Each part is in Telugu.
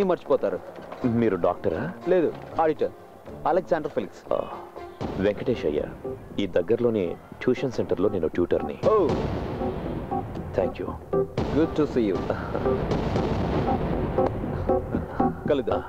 అన్ని మర్చిపోతారు. మీరు డాక్టరా? లేదు, ఆడిటర్ అలెగ్జాండర్ ఫెలిక్స్. వెంకటేష్ అయ్యా, ఈ దగ్గరలోని ట్యూషన్ సెంటర్లో నేను ట్యూటర్ని. Oh, thank you. Good to see you. కలుద్దాం.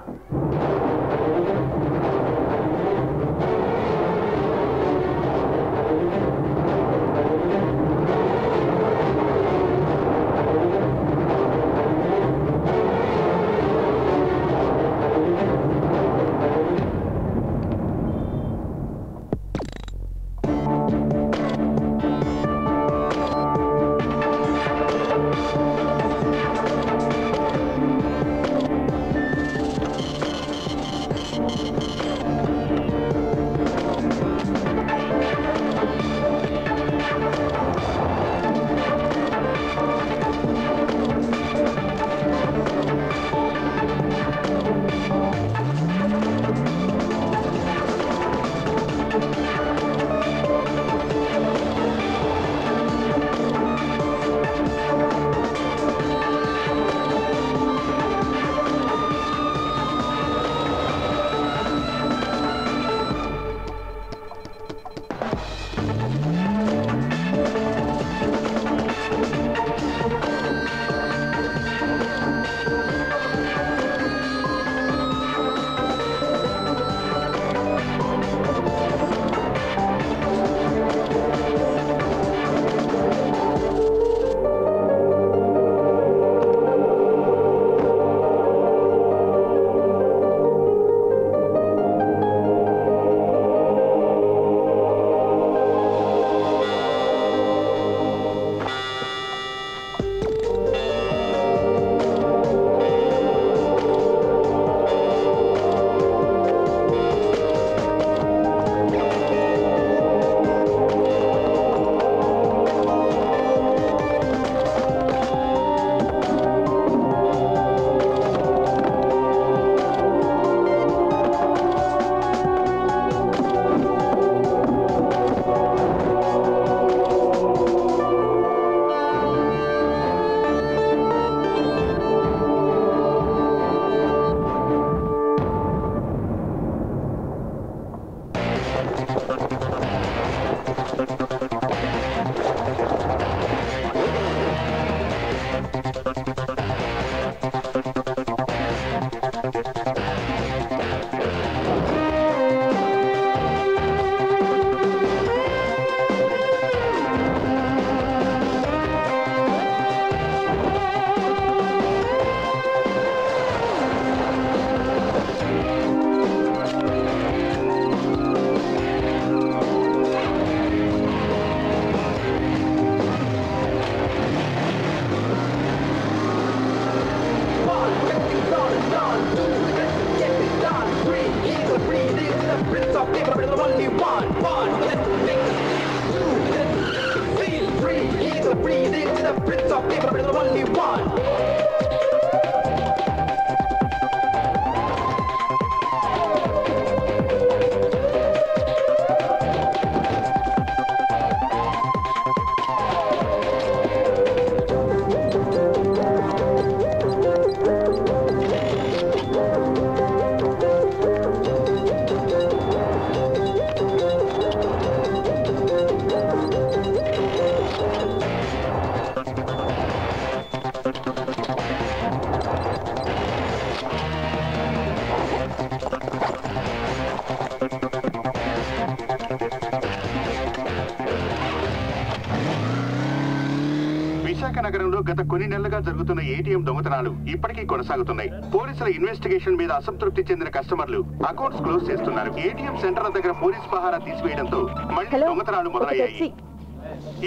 విశాఖ నగరంలో గత కొన్ని నెలలుగా జరుగుతున్న ఏటీఎం దొంగతనాలు ఇప్పటికీ కొనసాగుతున్నాయి. పోలీసుల ఇన్వెస్టిగేషన్ మీద అసంతృప్తి చెందిన కస్టమర్లు అకౌంట్స్ క్లోజ్ చేస్తున్నారు. ఏటీఎం సెంటర్ల దగ్గర పోలీస్ పహారా తీసివేయడంతో మళ్లీ దొంగతనాలు మొదలయ్యాయి.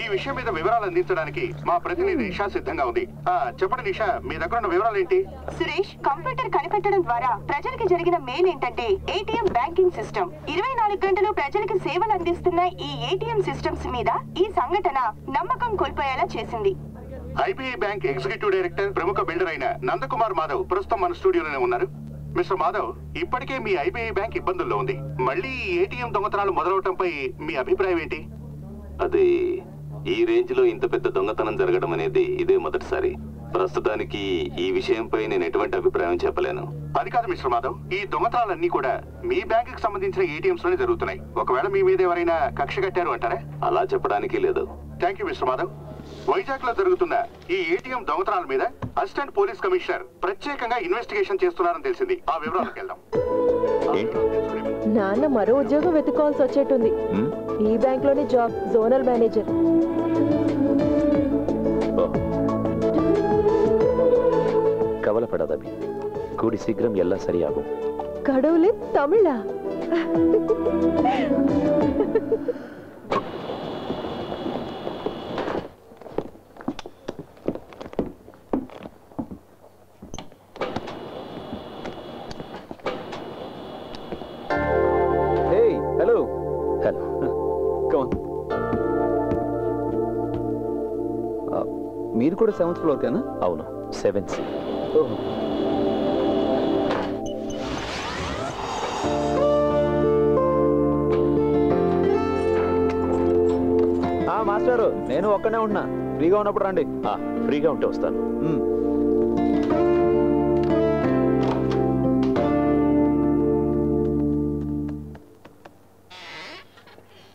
ఈ విషయం మీద వివరాలు అందించడానికి మా ప్రతినిధి నిషా సిద్ధంగా ఉంది. చెప్పండి నిషా, మీ దగ్గర ఉన్న వివరాలు ఏంటి? సురేష్, కంప్యూటర్ కనిపెట్టడం ద్వారా ప్రజలకు జరిగిన మేలు ఏంటంటే ఏటీఎం బ్యాంకింగ్ సిస్టమ్ 24 గంటలు ప్రజలకు సేవలు అందిస్తున్న ఈ ఏటీఎం సిస్టమ్స్ మీద ఈ సంఘటన నమ్మకం కోల్పోయేలా చేసింది. ఐబీఐ బ్యాంక్ ఎగ్జిక్యూటివ్ డైరెక్టర్, ప్రముఖ బిల్డర్ అయిన నందకుమార్ మాధవ్ ప్రస్తుతం మన స్టూడియోలోనే ఉన్నారు. మిస్టర్ మాధవ్, ఇప్పటికే మీ ఐబీఐ బ్యాంక్ ఇబ్బందుల్లో ఉంది. మళ్ళీ ఏటీఎం దొంగతనాలు మొదలవటంపై మీ అభిప్రాయం ఏంటి? అది ఈ రేంజ్ లో ఇంత పెద్ద దొంగతనం జరగడం అనేది ఇదే మొదటిసారి. ప్రస్తుతానికి ఈ విషయంపై నేను ఎటువంటి అభిప్రాయం చెప్పలేను. అది కాదు మిస్టర్ మాధవ్, ఈ దొంగతనాలన్నీ కూడా మీ బ్యాంక్ కి సంబంధించిన ఏటీఎంస్ లోనే జరుగుతున్నాయి. ఒకవేళ మీ మీద ఎవరైనా కక్ష కట్టారు అంటారా? అలా చెప్పడానికి లేదు. Thank you mister Madhav. Vizag లో జరుగుతున్న ఈ ఏటీఎం దొంగతనాల మీద అసిస్టెంట్ పోలీస్ కమిషనర్ ప్రత్యేకంగా ఇన్వెస్టిగేషన్ చేస్తున్నారని తెలిసింది. ఆ వివరాలకు వెళ్దాం. నాన్న మరో ఉద్యోగం వెతుక్కోవాల్సి వచ్చేట్టుంది. ఈ బ్యాంక్ లోనే జాబ్, జోనల్ మేనేజర్. கவலைப்படாதபி, கூடி சீக்கிரம் எல்லாம் சரியாகும். கடவுளே, தமிழா? Hey, hello. Hello. Come on. మీరు కూడా 7th ఫ్లోర్ కేనా? అవును, 7C. మాస్టారు, నేను ఒక్కనే ఉంటున్నా. ఫ్రీగా ఉన్నప్పుడు రండి. ఫ్రీగా ఉంటే వస్తాను.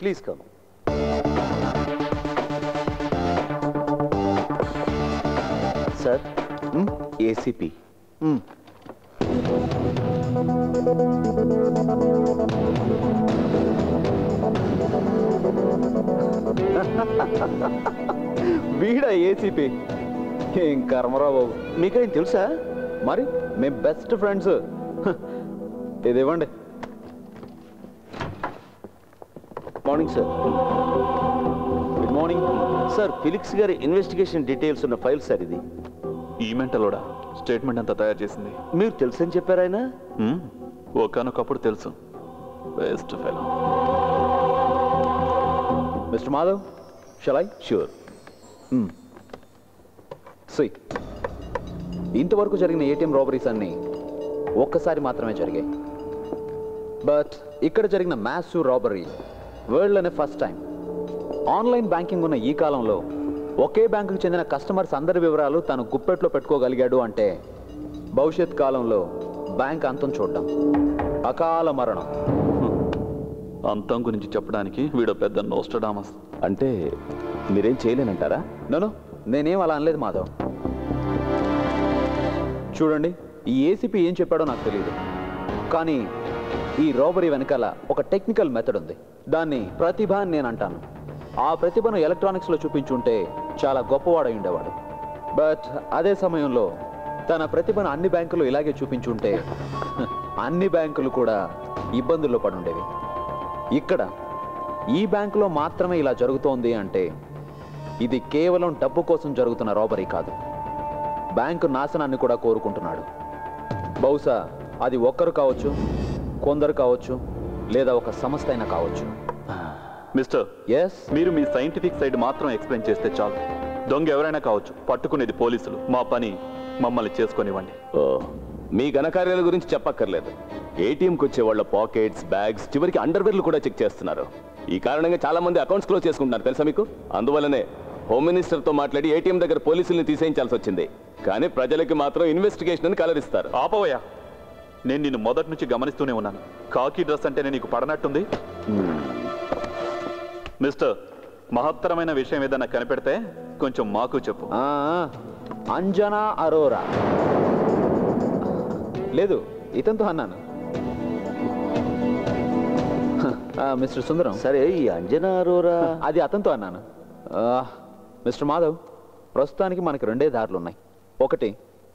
Please come. Sir, ACP. వీడా ఏసీపీ? ఏం కర్మరా బాబు, మీకేం తెలుసా? మరి మేము బెస్ట్ ఫ్రెండ్స్. ఇది ఇవ్వండి. Morning sir. Good morning sir, Felix గారి ఇన్వెస్టిగేషన్ డీటెయిల్స్ ఉన్న ఫైల్ సార్ ఇది. ఈ మెంటలోడా స్టేట్మెంట్ అంతా తయారు చేసింది? మీరు తెలుసని చెప్పారు ఆయన? ఒకనొకప్పుడు తెలుసు. Best fellow. Mister Madhav, shall I? Sure. సి, ఇంతవరకు జరిగిన ఏటీఎం రాబరీస్ అన్నీ ఒక్కసారి మాత్రమే జరిగాయి. బట్ ఇక్కడ జరిగిన మ్యాసివ్ రాబరీ వరల్డ్లోనే ఫస్ట్ టైం. ఆన్లైన్ బ్యాంకింగ్ ఉన్న ఈ కాలంలో ఒకే బ్యాంకుకు చెందిన కస్టమర్స్ అందరి వివరాలు తను గుప్పెట్లో పెట్టుకోగలిగాడు అంటే భవిష్యత్ కాలంలో బ్యాంక్ అంతం చూడడం, అకాల మరణం. అంతం గురించి చెప్పడానికి వీడు పెద్ద నోస్టడామస్. అంటే మీరేం చేయలేనంటారా? నో, నేనేం అలా అనలేదు మాధవ్. చూడండి, ఈ ఏసీపీ ఏం చెప్పాడో నాకు తెలియదు, కానీ ఈ రాబరీ వెనకాల ఒక టెక్నికల్ మెథడ్ ఉంది. దాన్ని ప్రతిభ అని నేను అంటాను. ఆ ప్రతిభను ఎలక్ట్రానిక్స్లో చూపించుంటే చాలా గొప్పవాడై ఉండేవాడు. బట్ అదే సమయంలో తన ప్రతిభను అన్ని బ్యాంకులు ఇలాగే చూపించుంటే అన్ని బ్యాంకులు కూడా ఇబ్బందుల్లో పడి ఉండేవి. ఇక్కడ ఈ బ్యాంకులో మాత్రమే ఇలా జరుగుతోంది అంటే ఇది కేవలం డబ్బు కోసం జరుగుతున్న రాబరీ కాదు, బ్యాంకు నాశనాన్ని కూడా కోరుకుంటున్నాడు. బహుశా అది ఒక్కరు కావచ్చు, కొందరు కావచ్చు, లేదా ఒక సంస్థ అయినా కావచ్చు. మిస్టర్, ఎస్, మీరు మీ సైంటిఫిక్ సైడ్ మాత్రం ఎక్స్ప్లెయిన్ చేస్తే చాలు. దొంగ ఎవరైనా కావచ్చు, పట్టుకునేది పోలీసులు. మా పని మమ్మల్ని చేసుకొనివ్వండి. మీ ఘనకార్యాల గురించి చెప్పక్కర్లేదు. ఏటీఎంకి వచ్చే వాళ్ళ పాకెట్స్, బ్యాగ్స్, చివరికి అండర్వేర్లు కూడా చెక్ చేస్తున్నారు. ఈ కారణంగా చాలా మంది అకౌంట్స్ క్లోజ్ చేసుకుంటున్నారు, తెలుసా మీకు? అందువల్లనే హోమ్ మినిస్టర్తో మాట్లాడి ఏటీఎం దగ్గర పోలీసుల్ని తీసేయించాల్సి వచ్చింది. కానీ ప్రజలకి మాత్రం ఇన్వెస్టిగేషన్ అని కలరిస్తారు. ఆపవయ్యా, నేను నిన్ను మొదటి నుంచి గమనిస్తూనే ఉన్నాను. కాకి డ్రెస్ అంటే నీకు పడనట్టుంది. మిస్టర్, మహత్తరమైన విషయం ఏదైనా కనిపెడితే కొంచెం మాకు చెప్పు. అంజనా అరోరా. లేదు, ఇతనితో అన్నాను. మిస్టర్ సుందరం. సరే, ఈ అంజనా అరోరా అది అతనితో అన్నాను. మిస్టర్ మాధవ్, ప్రస్తుతానికి మనకి 2 దారులు ఉన్నాయి. ఒకటి,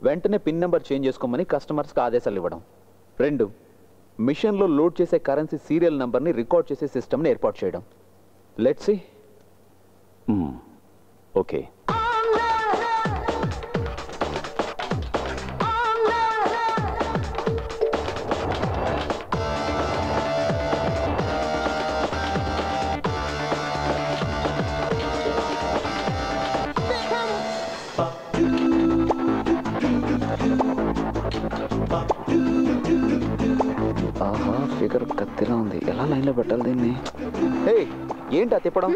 వెంటనే పిన్ నెంబర్ చేంజ్ చేసుకోమని కస్టమర్స్కి ఆదేశాలు ఇవ్వడం. 2, మిషన్లో లోడ్ చేసే కరెన్సీ సీరియల్ నెంబర్ని రికార్డ్ చేసే సిస్టమ్ని ఏర్పాటు చేయడం. Let's see. ఓకే. ఆహా, ఫిగర్ కత్తిలా ఉంది. ఎలా లైన్లో పెట్టాలి దీన్ని? హే, ఏంటి తిప్పడం?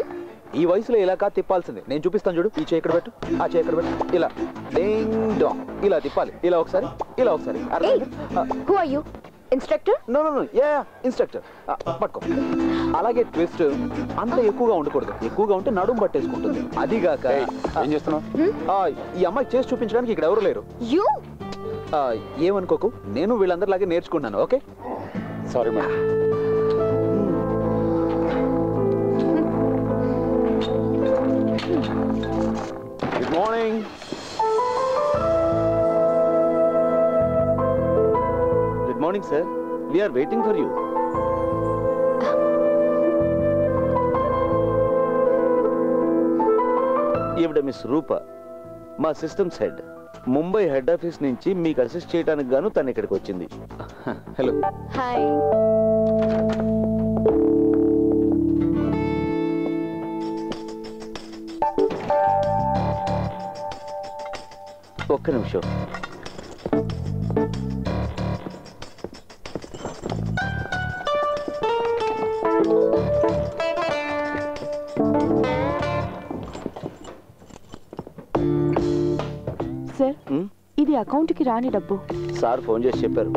ఈ వయసులో ఇలా కాదు తిప్పాల్సింది. నేను చూపిస్తాను చూడు. ఈ చేయి ఇక్కడ పెట్టు, ఆ చేయి ఇక్కడ పెట్టు. ఇలా డింగ్ డాంగ్ ఇలా తిప్పాలి. ఇలా ఒకసారి, ఇలా ఒకసారి. Who are you? Instructor? No no no, yeah instructor. పట్టుకో. అలాగే ట్విస్ట్ అంత ఎక్కువగా ఉండకూడదు. ఎక్కువగా ఉంటే నడుము పట్టేసుకుంటుంది. అదిగాక ఏం చేస్తున్నావు? ఈ అమ్మాయి చేసి చూపించడానికి ఇక్కడ ఎవరు లేరు. యు ఏమనుకోకు, నేను వీళ్ళందరిలాగే నేర్చుకున్నాను. Okay, sorry madam. Good morning. Good morning sir, we're waiting for you. ఈవిడ మిస్ రూప, మా systems head. Mumbai head office నుంచి మీకు అసిస్ట్ చేయడానికి గాను తను ఇక్కడికి వచ్చింది. హలో. హాయ్. ఒక్క నిమిషం. సార్, ఇది అకౌంట్కి రాని డబ్బు. సార్ ఫోన్ చేసి చెప్పారు.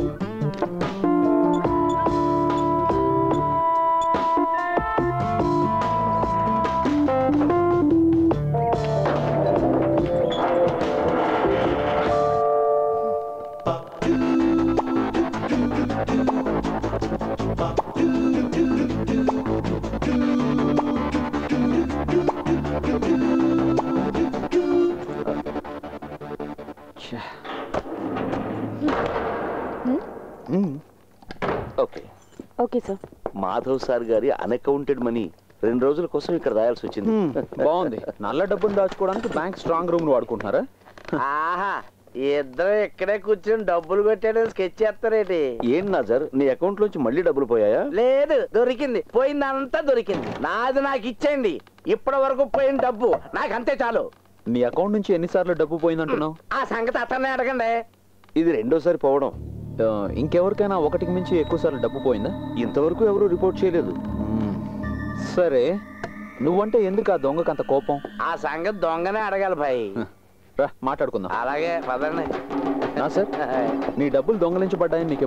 Okay okay sir. Madhav sir గారి అన్అకౌంటెడ్ మనీ 2 రోజుల కోసం ఇక్కడ రాయాల్సి వచ్చింది. బాగుంది. నల్ల డబ్బును దాచుకోవడానికి బ్యాంక్ స్ట్రాంగ్ రూమ్ వాడుకుంటున్నారా? ఆహా, ఇద్దరు ఇక్కడే కూర్చొని డబ్బులు కొట్టాడని స్కెచ్ చేస్తారేటి? ఏం నాజర్, నీ అకౌంట్ లోంచి మళ్ళీ డబ్బులు పోయాయా? లేదు, దొరికింది. పోయిందంతా దొరికింది. నాది నాకు ఇచ్చేయండి. ఇప్పటి వరకు పోయిన డబ్బు నాకు అంతే చాలు. నీ అకౌంట్ నుంచి ఎన్నిసార్లు డబ్బు పోయిందంటున్నావు? ఆ సంగతి అతన్నే అడగండి. ఇది రెండోసారి పోవడం. ఇంకెవరికైనా ఒకటికి మించి ఎక్కువ సార్లు డబ్బు పోయిందా? ఇంతవరకు ఎవరు రిపోర్ట్ చేయలేదు. సరే, నువ్వంటే ఎందుకు ఆ దొంగకు అంత కోపం? ఆ సంగతి దొంగనే అడగాలి భాయ్. రా మాట్లాడుకుందాం. అలాగే పదండి. నా సార్, నీ డబ్బులు దొంగలించబడ్డాయని నీకు